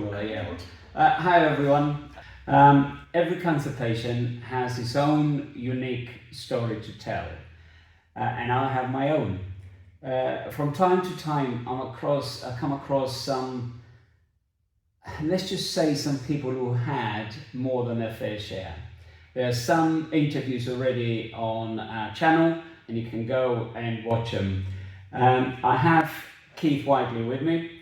Yeah. Hi everyone. Every cancer patient has his own unique story to tell, and I have my own. From time to time, I come across some, let's just say, some people who had more than their fair share. There are some interviews already on our channel, and you can go and watch them. I have Keith Whiteley with me.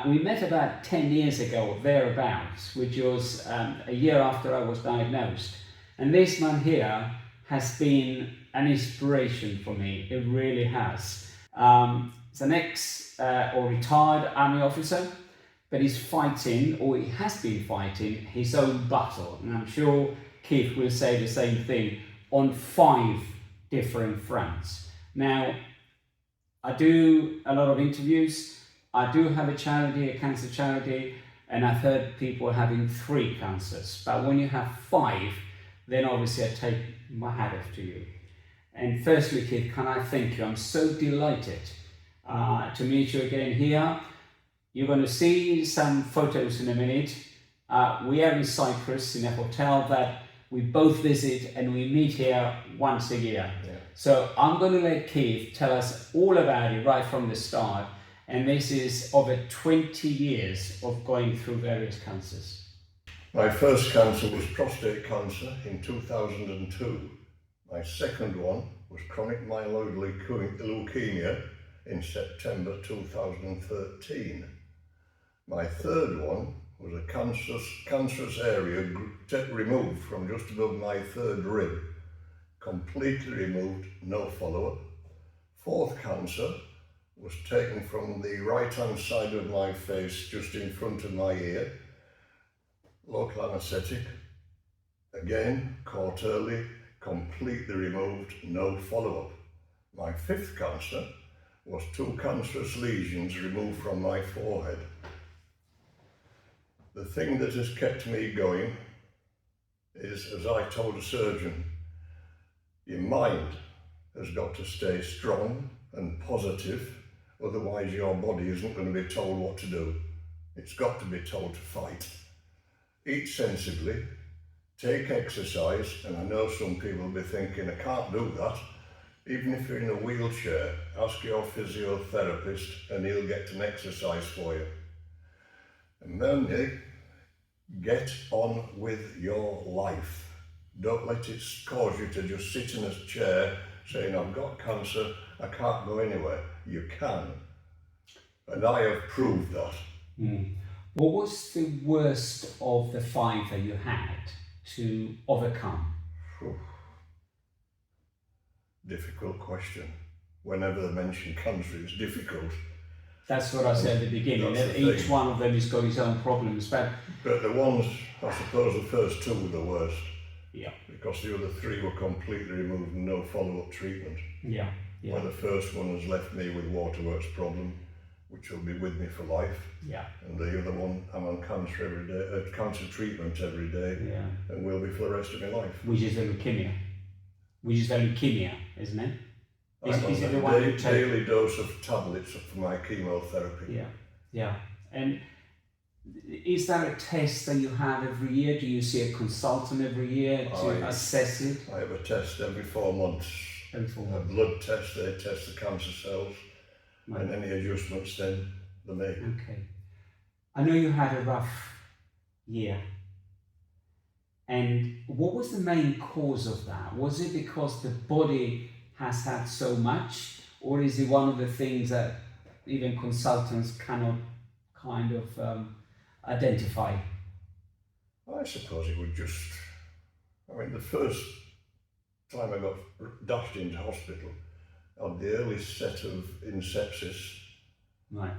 We met about 10 years ago, thereabouts, which was a year after I was diagnosed. And this man here has been an inspiration for me. It really has. He's an ex or retired army officer, but he's fighting, or he has been fighting, his own battle. And I'm sure Keith will say the same thing on 5 different fronts. Now, I do a lot of interviews. I do have a charity, a cancer charity, and I've heard people having 3 cancers. But when you have 5, then obviously I take my hat off to you. And firstly, Keith, can I thank you? I'm so delighted to meet you again here. You're going to see some photos in a minute. We are in Cyprus in a hotel that we both visit, and we meet here once a year. Yeah. So I'm going to let Keith tell us all about it right from the start. And this is over 20 years of going through various cancers. My first cancer was prostate cancer in 2002. My second one was chronic myeloid leukemia in September 2013. My third one was a cancerous area removed from just above my third rib. Completely removed, no follow-up. Fourth cancer was taken from the right-hand side of my face, just in front of my ear. Local anaesthetic. Again, caught early, completely removed, no follow-up. My fifth cancer was 2 cancerous lesions removed from my forehead. The thing that has kept me going is, as I told a surgeon, your mind has got to stay strong and positive, otherwise your body isn't going to be told what to do. It's got to be told to fight. Eat sensibly, take exercise, and I know some people will be thinking, I can't do that. Even if you're in a wheelchair, ask your physiotherapist and he'll get an exercise for you. And then get on with your life. Don't let it cause you to just sit in a chair saying, I've got cancer, I can't go anywhere. You can. And I have proved that. What was the worst of the 5 that you had to overcome? Difficult question. Whenever I mention cancer, it's difficult. That's what I said at the beginning. Each one of them has got its own problems. But the ones, I suppose the first 2 were the worst. Yeah. Because the other 3 were completely removed and no follow-up treatment. Yeah. Well, the first one has left me with waterworks problem, which will be with me for life. Yeah. And the other one, I'm on cancer every day, cancer treatment every day. Yeah. And will be for the rest of my life. Which is the leukemia. Isn't it? Is it the one you take? Daily dose of tablets for my chemotherapy. Yeah. Yeah. And is that a test that you have every year? Do you see a consultant every year to assess it? I have a test every 4 months. Every 4 A months. blood test, they test the cancer cells, right. And any adjustments then they make. Okay. I know you had a rough year. And what was the main cause of that? Was it because the body has had so much, or is it one of the things that even consultants cannot kind of identify? I suppose it would just, the first time I got dashed into hospital, I had the early set of sepsis, right,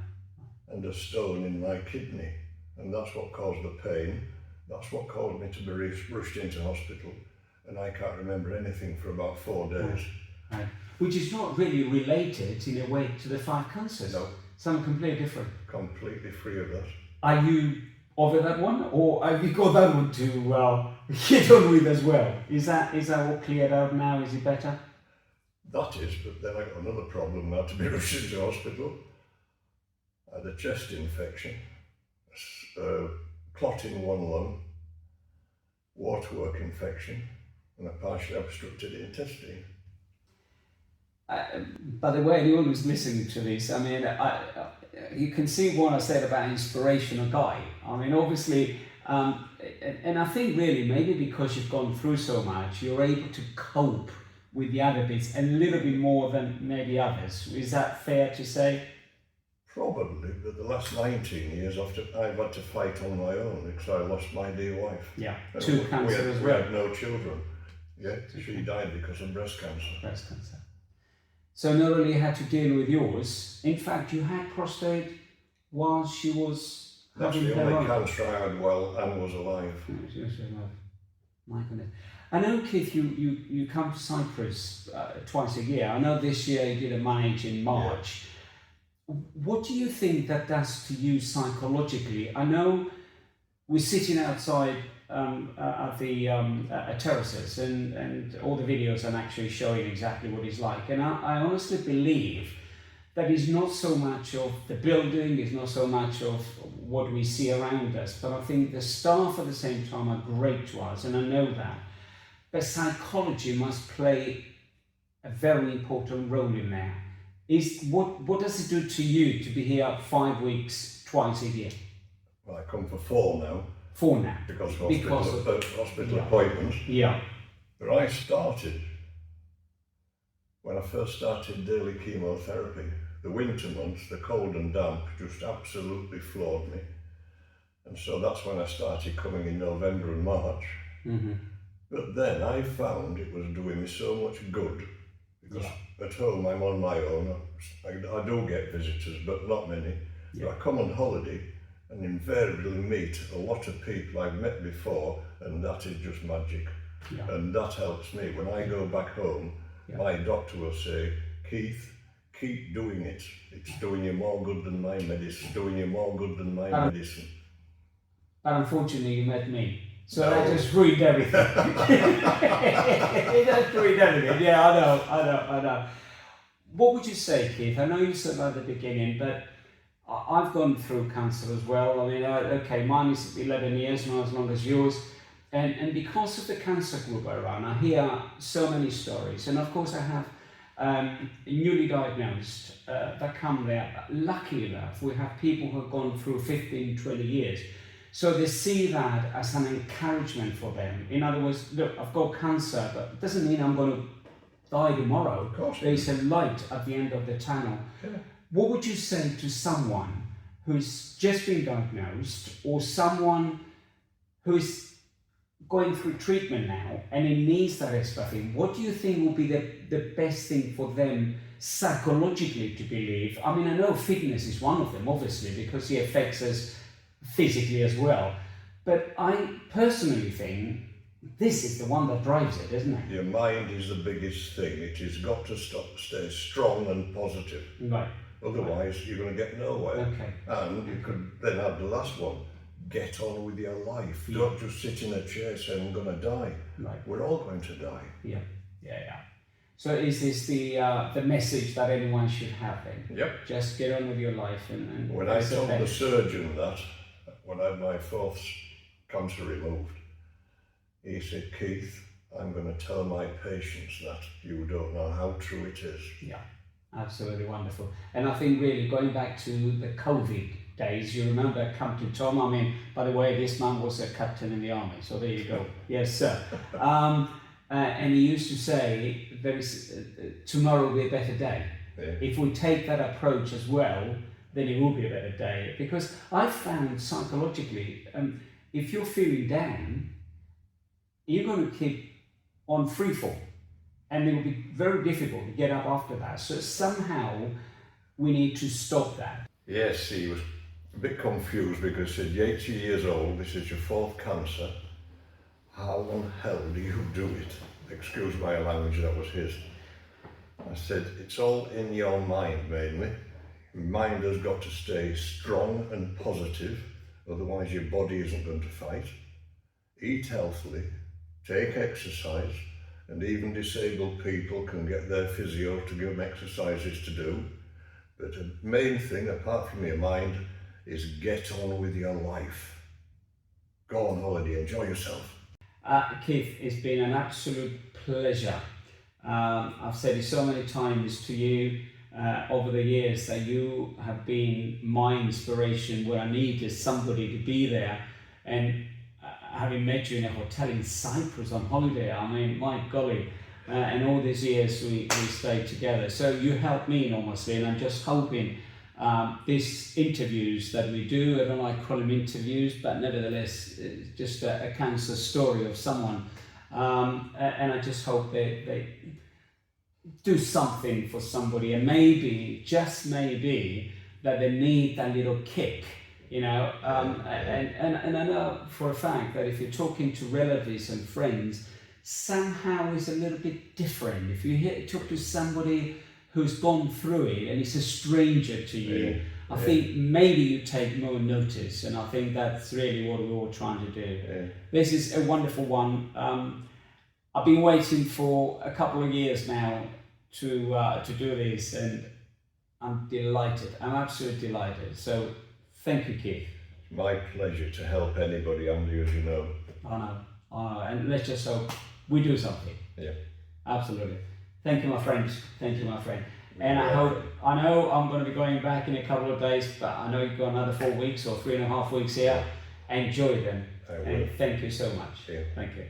and a stone in my kidney, and that's what caused the pain. That's what caused me to be rushed into hospital, and I can't remember anything for about 4 days. Right. Which is not really related in a way to the 5 cancers. No. Something completely different. Completely free of that. Are you over that one, or have you got that one to get on with as well? Is that all cleared out now? Is it better? That is, but then I got another problem now to be rushed into hospital. I had a chest infection, clot in one lung, waterwork infection, and a partially obstructed intestine. By the way, anyone who's listening to this, I mean, you can see what I said about inspirational guy. I mean, obviously, and I think really maybe because you've gone through so much, you're able to cope with the other bits a little bit more than maybe others. Is that fair to say? Probably, but the last 19 years I've had to fight on my own because I lost my dear wife. Yeah, And to cancer as well. We had no children. Yeah, she died because of breast cancer. Breast cancer. So not only you had to deal with yours, in fact you had prostate while she was That's having the her only own. cancer I had while Anne was alive. She was alive. My goodness. I know, Keith, you come to Cyprus twice a year. I know this year you did a manage in March. Yeah. What do you think that does to you psychologically? I know we're sitting outside at the terraces and all the videos are actually showing exactly what it's like. And I honestly believe that it's not so much of the building, it's not so much of what we see around us, but I think the staff at the same time are great to us, and I know that. But psychology must play a very important role in there. What does it do to you to be here 5 weeks, twice a year? Well, I come for 4 now. 4 now. Because of hospital appointments. Yeah. But I started, when I first started daily chemotherapy, the winter months, the cold and damp just absolutely floored me. And so that's when I started coming in November and March. Mm-hmm. But then I found it was doing me so much good because at home I'm on my own. I do get visitors, but not many. Yeah. But I come on holiday and invariably meet a lot of people I've met before, and that is just magic. Yeah. And that helps me. When I go back home, my doctor will say, Keith, keep doing it. It's doing you more good than my medicine. It's doing you more good than my medicine. But unfortunately you met me. So that just ruined everything. It just ruined everything. Yeah, I know. What would you say, Keith? I know you said at the beginning, but I've gone through cancer as well. I mean, okay, mine is 11 years, not as long as yours. And because of the cancer group I run, I hear so many stories. And of course I have newly diagnosed that come there. Lucky enough, we have people who have gone through 15, 20 years. So they see that as an encouragement for them. In other words, look, I've got cancer, but it doesn't mean I'm going to die tomorrow. Of course. There's a light at the end of the tunnel. Yeah. What would you say to someone who's just been diagnosed, or someone who's going through treatment now and it needs that extra thing? What do you think will be the best thing for them psychologically to believe? I mean, I know fitness is one of them, obviously, because it affects us physically as well. But I personally think this is the one that drives it, isn't it? Your mind is the biggest thing. It has got to stay strong and positive. Right. Otherwise, you're going to get nowhere. Okay. And you could then add the last one. Get on with your life. Yeah. Don't just sit in a chair saying, I'm going to die. Right. We're all going to die. Yeah. So is this the message that anyone should have then? Yep. Just get on with your life and when I told the surgeon that, when I had my 4th cancer removed, he said, Keith, I'm going to tell my patients that. You don't know how true it is. Yeah, absolutely wonderful. And I think really going back to the COVID days, you remember Captain Tom? I mean, by the way, this man was a captain in the army, so there you go. Yes, sir. And he used to say, there is tomorrow will be a better day. Yeah. If we take that approach as well, then it will be a better day. Because I found psychologically, if you're feeling down, you're going to keep on free fall, and it will be very difficult to get up after that. So somehow we need to stop that. Yes, he was a bit confused because he said, you're 80 years old, this is your 4th cancer. How in hell do you do it? Excuse my language, that was his. I said, it's all in your mind mainly. Your mind has got to stay strong and positive, otherwise your body isn't going to fight. Eat healthily, take exercise, and even disabled people can get their physio to give them exercises to do. But the main thing, apart from your mind, is get on with your life. Go on holiday, enjoy yourself. Keith, it's been an absolute pleasure. I've said it so many times to you over the years that you have been my inspiration where I needed somebody to be there. And having met you in a hotel in Cyprus on holiday, I mean, my golly, and all these years we stayed together. So you helped me enormously, and I'm just hoping these interviews that we do, I don't like calling them interviews, but nevertheless, it's just a cancer story of someone. And I just hope they do something for somebody, and maybe, just maybe, that they need that little kick, you know. And I know for a fact that if you're talking to relatives and friends, somehow it's a little bit different. If you talk to somebody who's gone through it and it's a stranger to you, I think maybe you take more notice, and I think that's really what we're all trying to do. This is a wonderful one. I've been waiting for a couple of years now to do this, and I'm delighted. I'm absolutely delighted. So thank you, Keith. It's my pleasure to help anybody, Andy, as you know. I know, and let's just hope we do something. Yeah. Absolutely. Thank you, my friend. Thank you, my friend. And I know I'm going to be going back in a couple of days, but I know you've got another 4 weeks or 3.5 weeks here. Enjoy them. I will. And thank you so much. Yeah. Thank you.